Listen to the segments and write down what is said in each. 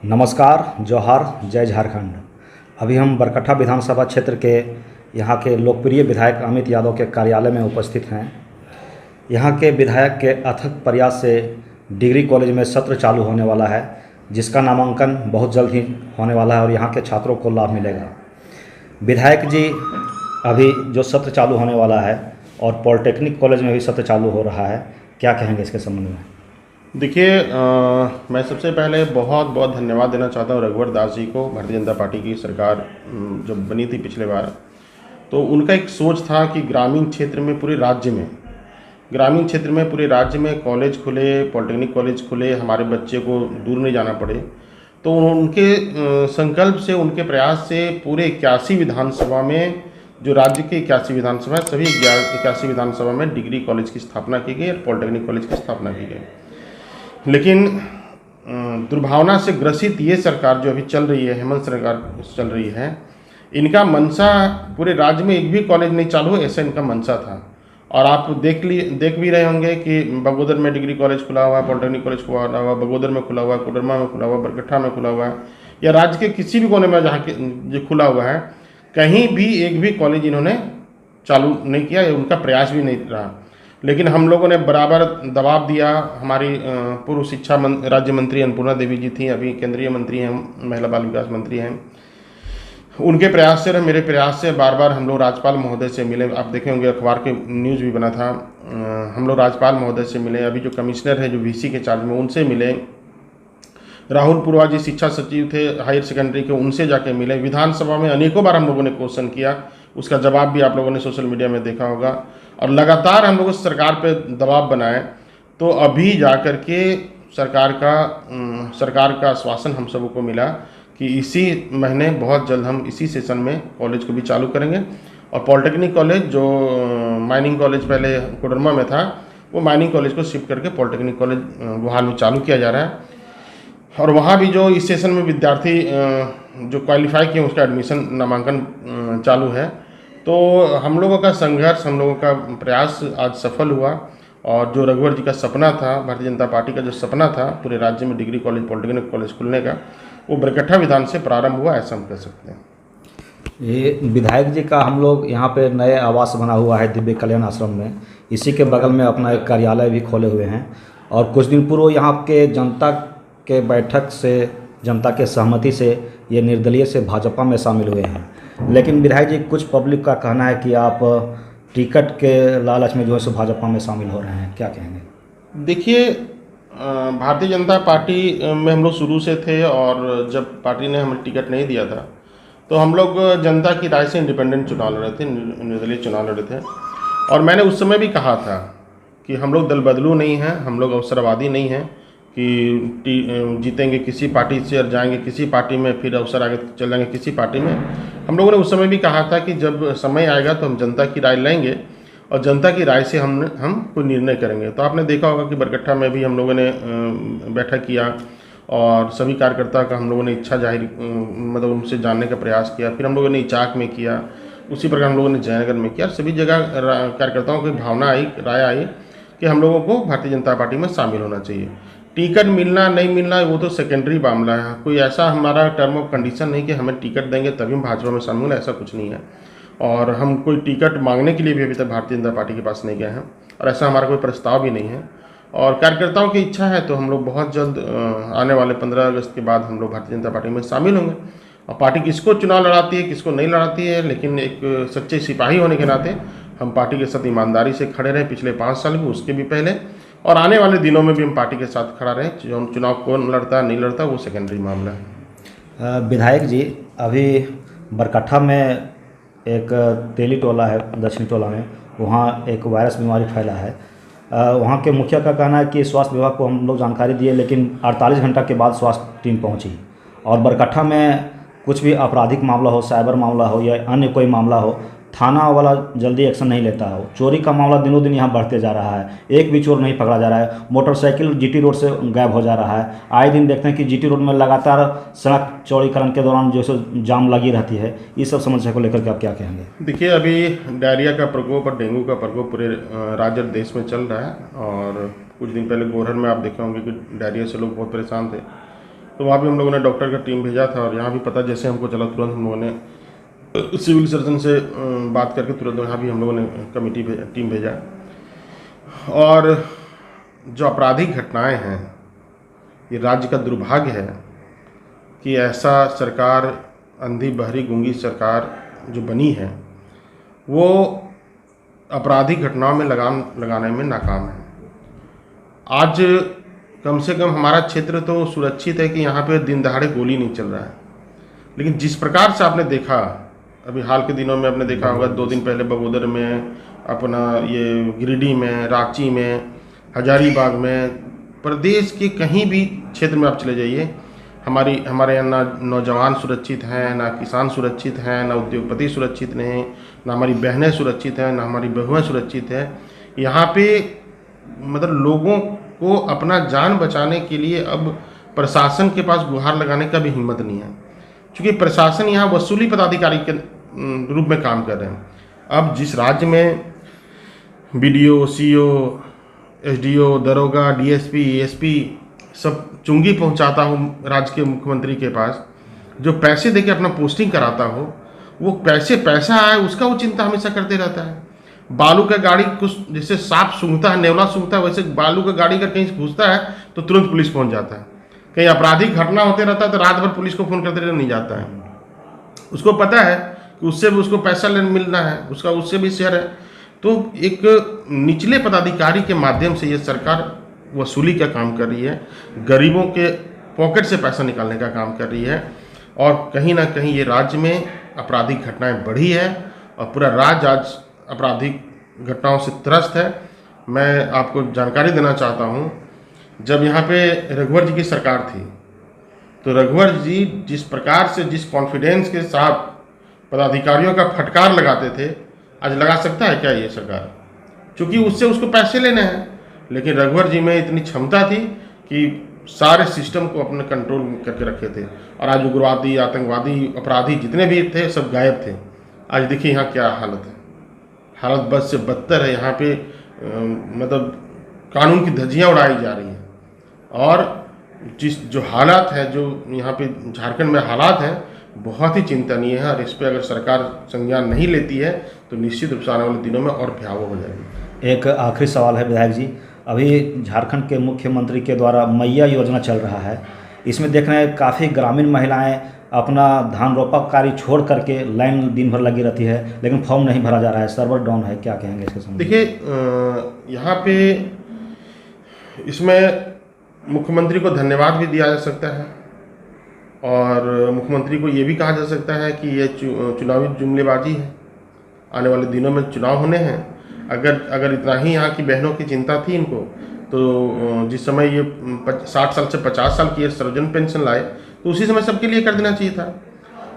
नमस्कार, जोहार, जय झारखंड। अभी हम बरकट्ठा विधानसभा क्षेत्र के यहाँ के लोकप्रिय विधायक अमित यादव के कार्यालय में उपस्थित हैं। यहाँ के विधायक के अथक प्रयास से डिग्री कॉलेज में सत्र चालू होने वाला है, जिसका नामांकन बहुत जल्द ही होने वाला है और यहाँ के छात्रों को लाभ मिलेगा। विधायक जी अभी जो सत्र चालू होने वाला है और पॉलिटेक्निक कॉलेज में भी सत्र चालू हो रहा है, क्या कहेंगे इसके संबंध में? देखिए, मैं सबसे पहले बहुत बहुत धन्यवाद देना चाहता हूँ रघुवर दास जी को। भारतीय जनता पार्टी की सरकार जब बनी थी पिछले बार, तो उनका एक सोच था कि ग्रामीण क्षेत्र में पूरे राज्य में कॉलेज खुले, पॉलिटेक्निक कॉलेज खुले, हमारे बच्चे को दूर नहीं जाना पड़े। तो उनके संकल्प से, उनके प्रयास से पूरे 81 विधानसभा में, जो राज्य के 81 विधानसभा है, सभी 81 विधानसभा में डिग्री कॉलेज की स्थापना की गई और पॉलिटेक्निक कॉलेज की स्थापना की गई। लेकिन दुर्भावना से ग्रसित ये सरकार जो अभी चल रही है, हेमंत सरकार चल रही है, इनका मनसा पूरे राज्य में एक भी कॉलेज नहीं चालू हो, ऐसा इनका मनसा था। और आप देख भी रहे होंगे कि बगोदर में डिग्री कॉलेज खुला हुआ है, पॉलिटेक्निक कॉलेज खुला हुआ, बगोदर में खुला हुआ है, कोडरमा में खुला हुआ, बरकट्ठा में खुला हुआ है, या राज्य के किसी भी कोने में जहाँ के जो खुला हुआ है, कहीं भी एक भी कॉलेज इन्होंने चालू नहीं किया, उनका प्रयास भी नहीं रहा। लेकिन हम लोगों ने बराबर दबाव दिया। हमारी पूर्व शिक्षा राज्य मंत्री अन्नपूर्णा देवी जी थी, अभी केंद्रीय मंत्री हैं, महिला बाल विकास मंत्री हैं। उनके प्रयास से और मेरे प्रयास से बार बार हम लोग राज्यपाल महोदय से मिले। आप देखे होंगे अखबार के न्यूज़ भी बना था। हम लोग राज्यपाल महोदय से मिले, अभी जो कमिश्नर है जो वीसी के चार्ज में, उनसे मिले। राहुल पुरवा जी शिक्षा सचिव थे हायर सेकेंडरी के, उनसे जाके मिले। विधानसभा में अनेकों बार हम लोगों ने क्वेश्चन किया, उसका जवाब भी आप लोगों ने सोशल मीडिया में देखा होगा। और लगातार हम लोग सरकार पे दबाव बनाए, तो अभी जाकर के सरकार का आश्वासन हम सबको मिला कि इसी महीने बहुत जल्द हम इसी सेशन में कॉलेज को भी चालू करेंगे। और पॉलिटेक्निक कॉलेज, जो माइनिंग कॉलेज पहले कोडरमा में था, वो माइनिंग कॉलेज को शिफ्ट करके पॉलिटेक्निक कॉलेज वहाँ में चालू किया जा रहा है। और वहाँ भी जो इस सेशन में विद्यार्थी जो क्वालिफाई किए, उसका एडमिशन नामांकन चालू है। तो हम लोगों का संघर्ष, हम लोगों का प्रयास आज सफल हुआ। और जो रघुवर जी का सपना था, भारतीय जनता पार्टी का जो सपना था पूरे राज्य में डिग्री कॉलेज, पॉलिटेक्निक कॉलेज खुलने का, वो बरकट्ठा विधान से प्रारंभ हुआ, ऐसा हम कह सकते हैं। ये विधायक जी का हम लोग यहाँ पे नए आवास बना हुआ है दिव्य कल्याण आश्रम में, इसी के बगल में अपना एक कार्यालय भी खोले हुए हैं। और कुछ दिन पूर्व यहाँ के जनता के बैठक से, जनता के सहमति से ये निर्दलीय से भाजपा में शामिल हुए हैं। लेकिन विधायक जी, कुछ पब्लिक का कहना है कि आप टिकट के लालच में जो है सो भाजपा में शामिल हो रहे हैं, क्या कहेंगे? देखिए, भारतीय जनता पार्टी में हम लोग शुरू से थे, और जब पार्टी ने हमें टिकट नहीं दिया था तो हम लोग जनता की राय से इंडिपेंडेंट चुनाव लड़े थे, निर्दलीय चुनाव लड़े थे। और मैंने उस समय भी कहा था कि हम लोग दल बदलू नहीं हैं, हम लोग अवसरवादी नहीं हैं कि जीतेंगे किसी पार्टी से और जाएंगे किसी पार्टी में, फिर अवसर आगे चल जाएंगे किसी पार्टी में। हम लोगों ने उस समय भी कहा था कि जब समय आएगा तो हम जनता की राय लेंगे और जनता की राय से हम कोई निर्णय करेंगे। तो आपने देखा होगा कि बरकट्ठा में भी हम लोगों ने बैठक किया और सभी कार्यकर्ता का हम लोगों ने इच्छा जाहिर, मतलब उनसे जानने का प्रयास किया। फिर हम लोगों ने इचाक में किया, उसी प्रकार हम लोगों ने जयनगर में किया। सभी जगह कार्यकर्ताओं की भावना आई, राय आई कि हम लोगों को भारतीय जनता पार्टी में शामिल होना चाहिए। टिकट मिलना नहीं मिलना वो तो सेकेंडरी मामला है। कोई ऐसा हमारा टर्म ऑफ कंडीशन नहीं कि हमें टिकट देंगे तभी हम भाजपा में शामिल होंगे, ऐसा कुछ नहीं है। और हम कोई टिकट मांगने के लिए भी अभी तक भारतीय जनता पार्टी के पास नहीं गए हैं, और ऐसा हमारा कोई प्रस्ताव भी नहीं है। और कार्यकर्ताओं की इच्छा है तो हम लोग बहुत जल्द आने वाले 15 अगस्त के बाद हम लोग भारतीय जनता पार्टी में शामिल होंगे। और पार्टी किसको चुनाव लड़ाती है, किसको नहीं लड़ाती है, लेकिन एक सच्चे सिपाही होने के नाते हम पार्टी के साथ ईमानदारी से खड़े रहे पिछले 5 साल में, उसके भी पहले, और आने वाले दिनों में भी हम पार्टी के साथ खड़ा रहें। चुनाव कौन लड़ता नहीं लड़ता वो सेकेंडरी मामला है। विधायक जी, अभी बरकट्ठा में एक तेली टोला है, दक्षिणी टोला में, वहाँ एक वायरस बीमारी फैला है। वहाँ के मुखिया का कहना है कि स्वास्थ्य विभाग को हम लोग जानकारी दिए, लेकिन 48 घंटा के बाद स्वास्थ्य टीम पहुँची। और बरकट्ठा में कुछ भी आपराधिक मामला हो, साइबर मामला हो या अन्य कोई मामला हो, थाना वाला जल्दी एक्शन नहीं लेता हो। चोरी का मामला दिनों दिन यहाँ बढ़ते जा रहा है, एक भी चोर नहीं पकड़ा जा रहा है। मोटरसाइकिल जीटी रोड से गायब हो जा रहा है। आए दिन देखते हैं कि जीटी रोड में लगातार सड़क चौड़ीकरण के दौरान जो सो जाम लगी रहती है। इस सब समस्या को लेकर के आप क्या कहेंगे? देखिए, अभी डायरिया का प्रकोप और डेंगू का प्रकोप पूरे राज्य और देश में चल रहा है। और कुछ दिन पहले गोरहर में आप देखे होंगे कि डायरिया से लोग बहुत परेशान थे। तो वहाँ भी हम लोगों ने डॉक्टर का टीम भेजा था, और यहाँ भी पता जैसे हमको चला तुरंत हम लोगों ने सिविल सर्जन से बात करके तुरंत यहाँ भी हम लोगों ने कमेटी टीम भेजा। और जो आपराधिक घटनाएं हैं, ये राज्य का दुर्भाग्य है कि ऐसा सरकार, अंधी बहरी गूंगी सरकार जो बनी है, वो आपराधिक घटनाओं में लगाम लगाने में नाकाम है। आज कम से कम हमारा क्षेत्र तो सुरक्षित है कि यहाँ पे दिन दहाड़े गोली नहीं चल रहा है, लेकिन जिस प्रकार से आपने देखा, अभी हाल के दिनों में आपने देखा होगा, 2 दिन पहले बगोदर में, अपना ये गिरिडीह में, रांची में, हजारीबाग में, प्रदेश के कहीं भी क्षेत्र में आप चले जाइए, हमारे यहाँ ना नौजवान सुरक्षित हैं, ना किसान सुरक्षित हैं, ना उद्योगपति सुरक्षित नहीं, ना हमारी बहनें सुरक्षित हैं, ना हमारी बहुएं सुरक्षित हैं। यहाँ पे मतलब लोगों को अपना जान बचाने के लिए अब प्रशासन के पास गुहार लगाने का भी हिम्मत नहीं है, क्योंकि प्रशासन यहाँ वसूली पदाधिकारी के रूप में काम कर रहे हैं। अब जिस राज्य में BDO, CO, SDO, दरोगा, DSP, ASP सब चुंगी पहुंचाता हो राज्य के मुख्यमंत्री के पास, जो पैसे देके अपना पोस्टिंग कराता हो, वो पैसा आए उसका वो चिंता हमेशा करते रहता है। बालू का गाड़ी कुछ जैसे सांप सूंघता है, नेवला सूंघता है, वैसे बालू का गाड़ी अगर कहीं घुसता है तो तुरंत पुलिस पहुंच जाता है। कहीं आपराधिक घटना होते रहता है तो रात भर पुलिस को फ़ोन करते रहते नहीं जाता है। उसको पता है कि उससे भी उसको पैसा मिलना है, उसका उससे भी शेयर है। तो एक निचले पदाधिकारी के माध्यम से ये सरकार वसूली का काम कर रही है, गरीबों के पॉकेट से पैसा निकालने का काम कर रही है, और कहीं ना कहीं ये राज्य में आपराधिक घटनाएं बढ़ी है और पूरा राज्य आज आपराधिक घटनाओं से त्रस्त है। मैं आपको जानकारी देना चाहता हूँ, जब यहाँ पे रघुवर जी की सरकार थी, तो रघुवर जी जिस प्रकार से, जिस कॉन्फिडेंस के साथ पदाधिकारियों का फटकार लगाते थे, आज लगा सकता है क्या ये सरकार? क्योंकि उससे उसको पैसे लेने हैं। लेकिन रघुवर जी में इतनी क्षमता थी कि सारे सिस्टम को अपने कंट्रोल करके रखे थे, और आज उग्रवादी, आतंकवादी, अपराधी जितने भी थे सब गायब थे। आज देखिए यहाँ क्या हालत है, हालत बद से बदतर है। यहाँ पे मतलब कानून की धज्जियाँ उड़ाई जा रही हैं, और जो हालात है, जो यहाँ पे झारखंड में हालात हैं, बहुत ही चिंतनीय है। और इस पर अगर सरकार संज्ञान नहीं लेती है तो निश्चित रूप से आने वाले दिनों में और भयावह हो जाएगी। एक आखिरी सवाल है विधायक जी, अभी झारखंड के मुख्यमंत्री के द्वारा मैया योजना चल रहा है, इसमें देख रहे हैं काफ़ी ग्रामीण महिलाएं अपना धान रोपा कार्य छोड़ करके लाइन दिन भर लगी रहती है, लेकिन फॉर्म नहीं भरा जा रहा है, सर्वर डाउन है, क्या कहेंगे इसके संबंध में? देखिए, यहाँ पे इसमें मुख्यमंत्री को धन्यवाद भी दिया जा सकता है, और मुख्यमंत्री को ये भी कहा जा सकता है कि ये चुनावी जुमलेबाजी है। आने वाले दिनों में चुनाव होने हैं, अगर इतना ही यहाँ की बहनों की चिंता थी इनको, तो जिस समय ये 60 साल से 50 साल की ये सर्वजन पेंशन लाए, तो उसी समय सबके लिए कर देना चाहिए था।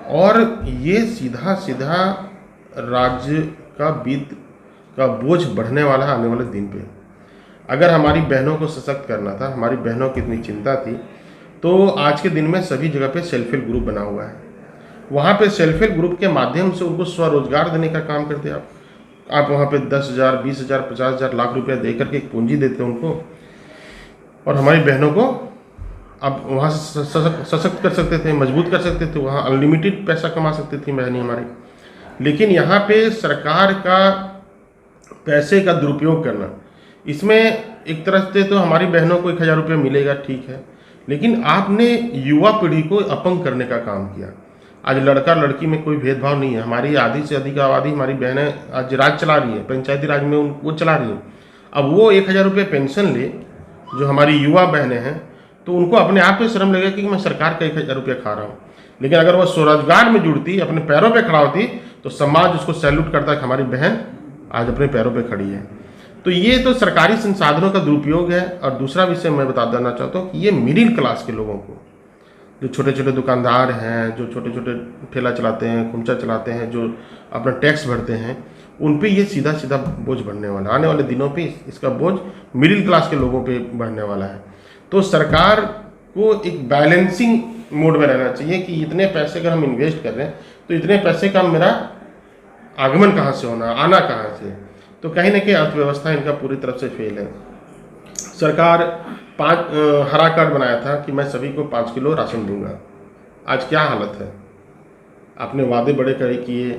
और ये सीधा सीधा राज्य का वित्त का बोझ बढ़ने वाला है आने वाले दिन पे। अगर हमारी बहनों को सशक्त करना था, हमारी बहनों की इतनी चिंता थी, तो आज के दिन में सभी जगह पे सेल्फ हेल्प ग्रुप बना हुआ है। वहाँ पे सेल्फ हेल्प ग्रुप के माध्यम से उनको स्वरोजगार देने का काम करते हैं आप वहाँ पे 10,000, 20,000, 50,000, लाख रुपया दे करके एक पूंजी देते हैं उनको, और हमारी बहनों को आप वहाँ से सशक्त कर सकते थे, मजबूत कर सकते थे, वहाँ अनलिमिटेड पैसा कमा सकती थी बहनें हमारी। लेकिन यहाँ पे सरकार का पैसे का दुरुपयोग करना, इसमें एक तरह से तो हमारी बहनों को 1,000 रुपये मिलेगा, ठीक है, लेकिन आपने युवा पीढ़ी को अपंग करने का काम किया। आज लड़का लड़की में कोई भेदभाव नहीं है। हमारी आधी से अधिक आबादी हमारी बहनें आज राज चला रही है, पंचायती राज में वो चला रही हैं। अब वो 1,000 रुपये पेंशन ले, जो हमारी युवा बहनें हैं, तो उनको अपने आप पे शर्म लगेगा कि मैं सरकार का 1,000 रुपये खा रहा हूँ। लेकिन अगर वो स्वरोजगार में जुड़ती, अपने पैरों पे खड़ा होती, तो समाज उसको सैल्यूट करता है कि हमारी बहन आज अपने पैरों पे खड़ी है। तो ये तो सरकारी संसाधनों का दुरुपयोग है। और दूसरा विषय मैं बता देना चाहता हूँ कि ये मिडिल क्लास के लोगों को, जो छोटे छोटे दुकानदार हैं, जो छोटे छोटे ठेला चलाते हैं, खुमचा चलाते हैं, जो अपना टैक्स भरते हैं, उन पे ये सीधा सीधा बोझ बढ़ने वाला है। आने वाले दिनों पे इसका बोझ मिडिल क्लास के लोगों पे बढ़ने वाला है। तो सरकार को एक बैलेंसिंग मोड में रहना चाहिए कि इतने पैसे अगर हम इन्वेस्ट कर रहे हैं, तो इतने पैसे का मेरा आगमन कहाँ से होना, आना कहाँ से। तो कहीं ना कहीं अर्थव्यवस्था इनका पूरी तरफ से फेल है। सरकार हरा कार्ड बनाया था कि मैं सभी को 5 किलो राशन दूंगा। आज क्या हालत है? आपने वादे बड़े करे किए,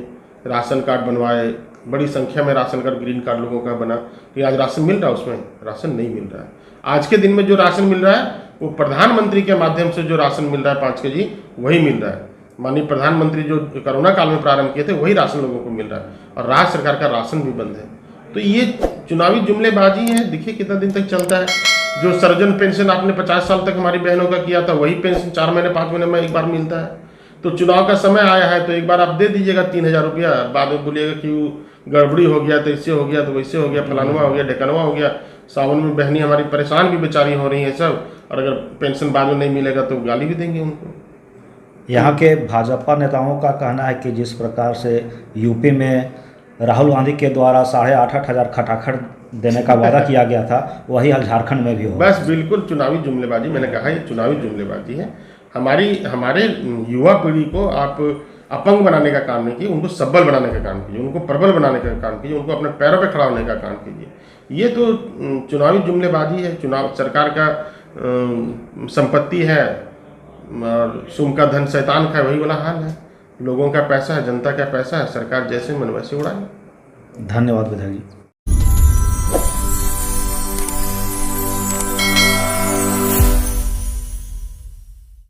राशन कार्ड बनवाए, बड़ी संख्या में राशन कार्ड, ग्रीन कार्ड लोगों का बना, कि आज राशन मिल रहा है? उसमें राशन नहीं मिल रहा है। आज के दिन में जो राशन मिल रहा है वो प्रधानमंत्री के माध्यम से जो राशन मिल रहा है 5 kg वही मिल रहा है। माननीय प्रधानमंत्री जो कोरोना काल में प्रारंभ किए थे वही राशन लोगों को मिल रहा है, और राज्य सरकार का राशन भी बंद है। तो ये चुनावी जुमलेबाजी है। देखिए कितना दिन तक चलता है। जो सर्जन पेंशन आपने 50 साल तक हमारी बहनों का किया था, वही पेंशन 4 महीने 5 महीने में एक बार मिलता है। तो चुनाव का समय आया है तो एक बार आप दे दीजिएगा 3000 रुपया, बाद में बोलिएगा कि गड़बड़ी हो गया, तो इससे हो गया, तो वैसे हो गया, फलानुआ हो गया, ढेकनवा हो गया। सावन में बहनी हमारी परेशान भी बेचारी हो रही है सब, और अगर पेंशन बाद में नहीं मिलेगा तो गाली भी देंगे उनको। यहाँ के भाजपा नेताओं का कहना है कि जिस प्रकार से यूपी में राहुल गांधी के द्वारा 8,500 हज़ार खटाखट देने का वादा किया गया था, वही हाल झारखंड में भी होगा। बस बिल्कुल चुनावी जुमलेबाजी। मैंने कहा ये चुनावी जुमलेबाजी है। हमारे युवा पीढ़ी को आप अपंग बनाने का काम नहीं कीजिए, उनको सबल बनाने का काम कीजिए, उनको प्रबल बनाने का काम कीजिए, उनको अपने पैरों पर खड़ा होने का काम कीजिए। ये तो चुनावी जुमलेबाजी है। चुनाव सरकार का संपत्ति है, और सुम का धन शैतान खाए, वही वाला हाल है। लोगों का पैसा है, जनता का पैसा है, सरकार जैसे मन वैसे उड़ाए। धन्यवाद विधायक जी।